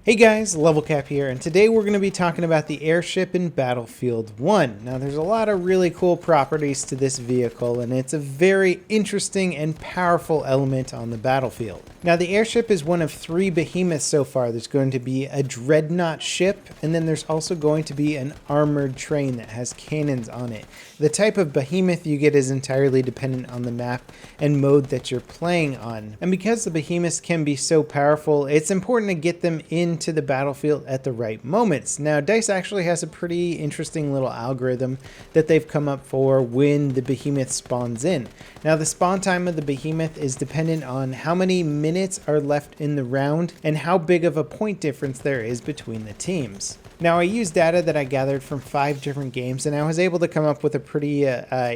Hey guys, Level Cap here, and today we're going to be talking about the Airship in Battlefield 1. Now there's a lot of really cool properties to this vehicle, and it's a very interesting and powerful element on the battlefield. Now the Airship is one of 3 behemoths so far. There's going to be a dreadnought ship, and then there's also going to be an armored train that has cannons on it. The type of behemoth you get is entirely dependent on the map and mode that you're playing on. And because the behemoths can be so powerful, it's important to get them into the battlefield at the right moments. Now DICE actually has a pretty interesting little algorithm that they've come up for when the behemoth spawns in. Now the spawn time of the behemoth is dependent on how many minutes are left in the round and how big of a point difference there is between the teams. Now I used data that I gathered from 5 different games, and I was able to come up with a pretty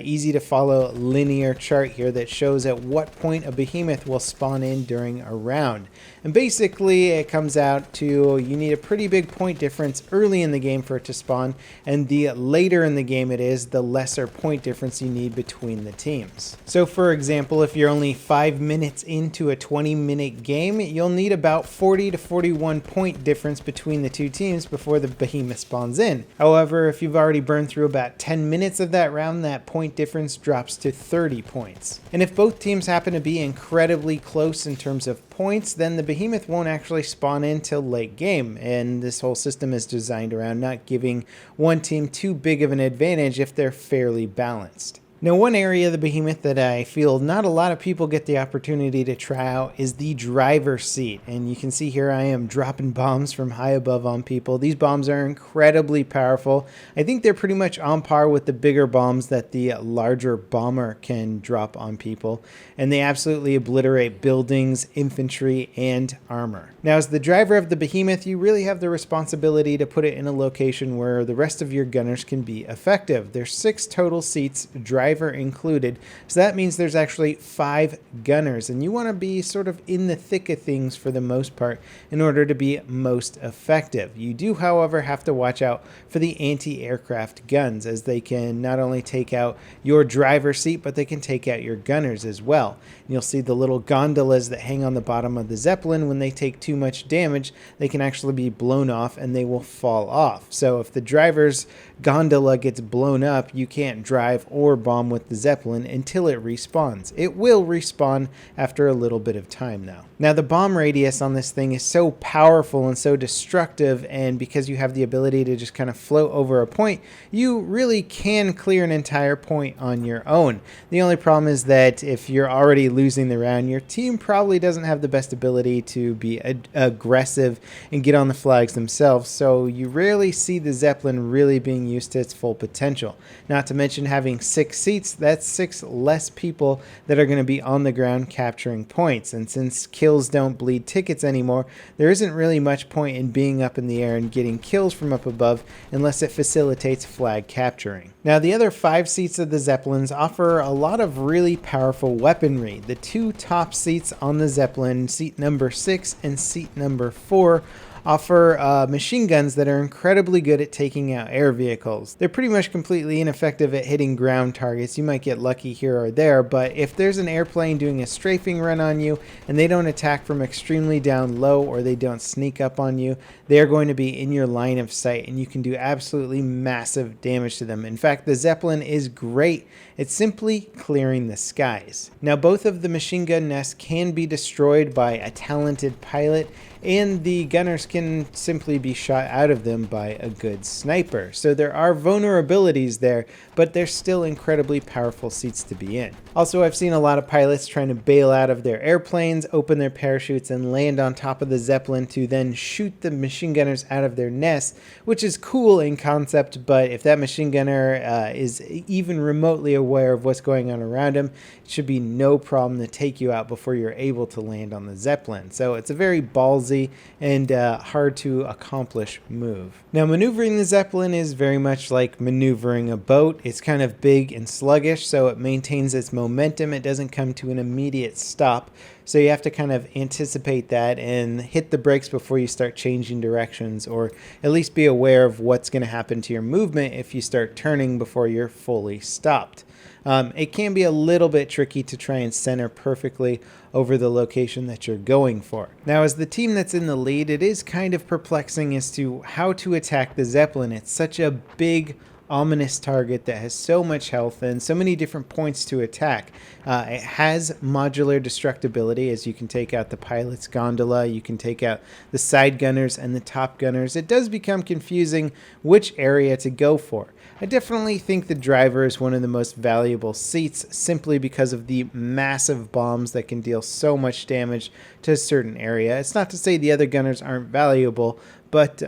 easy to follow linear chart here that shows at what point a behemoth will spawn in during a round. And basically it comes out to you need a pretty big point difference early in the game for it to spawn, and the later in the game it is, the lesser point difference you need between the teams. So for example, if you're only 5 minutes into a 20-minute game, you'll need about 40 to 41 point difference between the 2 teams before the behemoth spawns in. However, if you've already burned through about 10 minutes of that round, that point difference drops to 30 points. And if both teams happen to be incredibly close in terms of points, then the behemoth won't actually spawn in till late game, and this whole system is designed around not giving one team too big of an advantage if they're fairly balanced. Now, one area of the behemoth that I feel not a lot of people get the opportunity to try out is the driver's seat. And you can see here I am dropping bombs from high above on people. These bombs are incredibly powerful. I think they're pretty much on par with the bigger bombs that the larger bomber can drop on people. And they absolutely obliterate buildings, infantry, and armor. Now, as the driver of the behemoth, you really have the responsibility to put it in a location where the rest of your gunners can be effective. There's 6 total seats, driver included, so that means there's actually 5 gunners, and you want to be sort of in the thick of things for the most part in order to be most effective. You do, however, have to watch out for the anti-aircraft guns, as they can not only take out your driver's seat, but they can take out your gunners as well. And you'll see the little gondolas that hang on the bottom of the Zeppelin. When they take too much damage, they can actually be blown off and they will fall off. So if the driver's gondola gets blown up, you can't drive or bomb with the Zeppelin until it respawns. It will respawn after a little bit of time though. Now the bomb radius on this thing is so powerful and so destructive, and because you have the ability to just kind of float over a point, you really can clear an entire point on your own. The only problem is that if you're already losing the round, your team probably doesn't have the best ability to be aggressive and get on the flags themselves, so you rarely see the Zeppelin really being used to its full potential. Not to mention having 6 seats, that's 6 less people that are going to be on the ground capturing points, and since kills don't bleed tickets anymore, there isn't really much point in being up in the air and getting kills from up above unless it facilitates flag capturing. Now the other 5 seats of the Zeppelins offer a lot of really powerful weaponry. The 2 top seats on the Zeppelin, seat number 6 and seat number 4, offer machine guns that are incredibly good at taking out air vehicles. They're pretty much completely ineffective at hitting ground targets. You might get lucky here or there, but if there's an airplane doing a strafing run on you and they don't attack from extremely down low, or they don't sneak up on you, they're going to be in your line of sight and you can do absolutely massive damage to them. In fact, the Zeppelin is great at simply clearing the skies. Now both of the machine gun nests can be destroyed by a talented pilot, and the gunners can simply be shot out of them by a good sniper. So there are vulnerabilities there, but they're still incredibly powerful seats to be in. Also, I've seen a lot of pilots trying to bail out of their airplanes, open their parachutes, and land on top of the Zeppelin to then shoot the machine gunners out of their nest, which is cool in concept, but if that machine gunner is even remotely aware of what's going on around him, it should be no problem to take you out before you're able to land on the Zeppelin. So it's a very ballsy and hard to accomplish move. Now maneuvering the Zeppelin is very much like maneuvering a boat. It's kind of big and sluggish, so it maintains its momentum. It doesn't come to an immediate stop, so you have to kind of anticipate that and hit the brakes before you start changing directions, or at least be aware of what's going to happen to your movement if you start turning before you're fully stopped. it can be a little bit tricky to try and center perfectly over the location that you're going for. Now, as the team that's in the lead, it is kind of perplexing as to how to attack the Zeppelin. It's such a big, ominous target that has so much health and so many different points to attack. It has modular destructibility, as you can take out the pilot's gondola, you can take out the side gunners and the top gunners. It does become confusing which area to go for. I definitely think the driver is one of the most valuable seats simply because of the massive bombs that can deal so much damage to a certain area. It's not to say the other gunners aren't valuable, but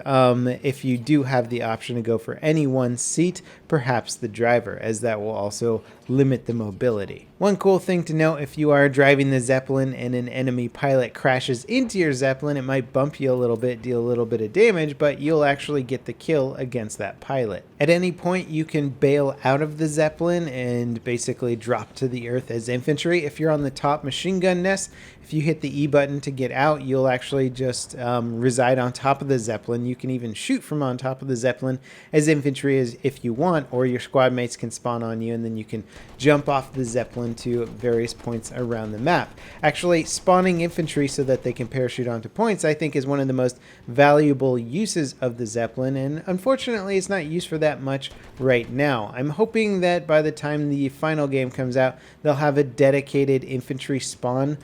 if you do have the option to go for any one seat, perhaps the driver, as that will also limit the mobility. One cool thing to note, if you are driving the Zeppelin and an enemy pilot crashes into your Zeppelin, it might bump you a little bit, deal a little bit of damage, but you'll actually get the kill against that pilot. At any point, you can bail out of the Zeppelin and basically drop to the earth as infantry. If you're on the top machine gun nest, if you hit the E button to get out, you'll actually just reside on top of the Zeppelin. You can even shoot from on top of the Zeppelin as infantry as if you want, or your squad mates can spawn on you and then you can jump off the Zeppelin to various points around the map. Actually, spawning infantry so that they can parachute onto points, I think, is one of the most valuable uses of the Zeppelin, and unfortunately it's not used for that much right now. I'm hoping that by the time the final game comes out, they'll have a dedicated infantry spawn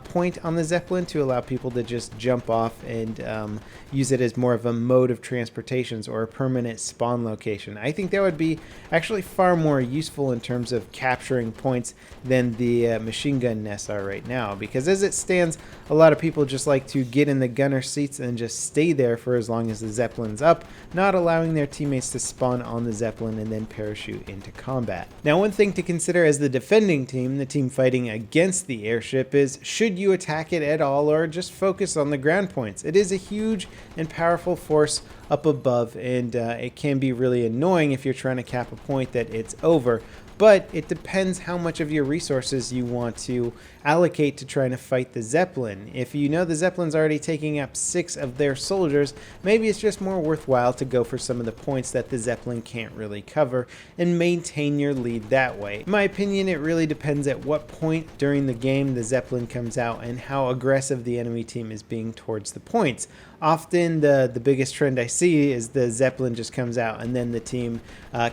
point on the Zeppelin to allow people to just jump off and use it as more of a mode of transportations or a permanent spawn location. I think that would be actually far more useful in terms of capturing points than the machine gun nests are right now, because as it stands, a lot of people just like to get in the gunner seats and just stay there for as long as the Zeppelin's up, not allowing their teammates to spawn on the Zeppelin and then parachute into combat. Now, one thing to consider as the defending team, the team fighting against the airship, is should you attack it at all or just focus on the ground points? It is a huge and powerful force up above, and it can be really annoying if you're trying to cap a point that it's over. But it depends how much of your resources you want to allocate to trying to fight the Zeppelin. If you know the Zeppelin's already taking up 6 of their soldiers, maybe it's just more worthwhile to go for some of the points that the Zeppelin can't really cover and maintain your lead that way. In my opinion, it really depends at what point during the game the Zeppelin comes out and how aggressive the enemy team is being towards the points. Often the biggest trend I see is the Zeppelin just comes out and then the team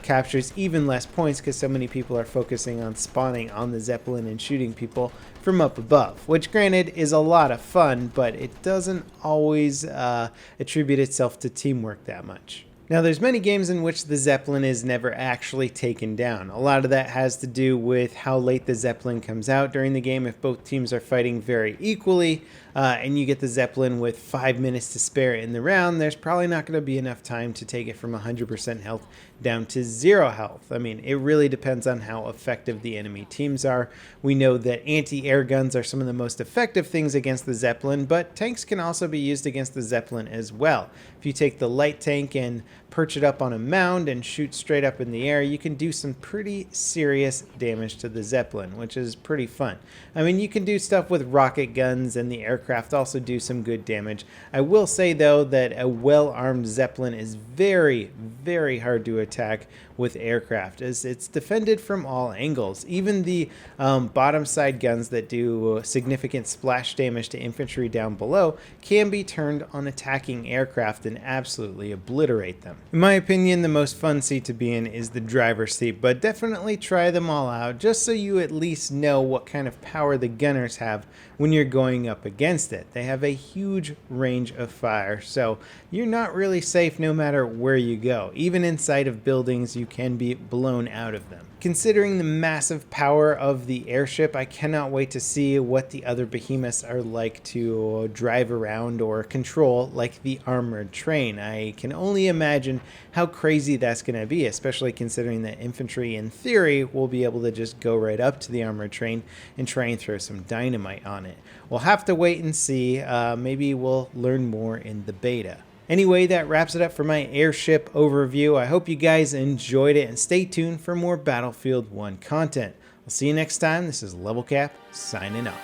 captures even less points because so many people are focusing on spawning on the Zeppelin and shooting people from up above, which granted is a lot of fun, but it doesn't always attribute itself to teamwork that much. Now, there's many games in which the Zeppelin is never actually taken down. A lot of that has to do with how late the Zeppelin comes out during the game. If both teams are fighting very equally and you get the Zeppelin with 5 minutes to spare in the round, there's probably not going to be enough time to take it from 100% health down to 0 health. I mean, it really depends on how effective the enemy teams are. We know that anti-air guns are some of the most effective things against the Zeppelin, but tanks can also be used against the Zeppelin as well. If you take the light tank and perch it up on a mound and shoot straight up in the air, you can do some pretty serious damage to the Zeppelin, which is pretty fun. I mean, you can do stuff with rocket guns, and the aircraft also do some good damage. I will say, though, that a well-armed Zeppelin is very, very hard to attack with aircraft, as it's defended from all angles. Even the bottom side guns that do significant splash damage to infantry down below can be turned on attacking aircraft and absolutely obliterate them. In my opinion, the most fun seat to be in is the driver's seat, but definitely try them all out just so you at least know what kind of power the gunners have when you're going up against it. They have a huge range of fire, so you're not really safe no matter where you go. Even inside of buildings, you can be blown out of them. Considering the massive power of the airship, I cannot wait to see what the other behemoths are like to drive around or control, like the armored train. I can only imagine how crazy that's going to be, especially considering that infantry, in theory, will be able to just go right up to the armored train and try and throw some dynamite on it. We'll have to wait and see. Maybe we'll learn more in the beta. Anyway, that wraps it up for my airship overview. I hope you guys enjoyed it, and stay tuned for more Battlefield 1 content. I'll see you next time. This is Level Cap, signing off.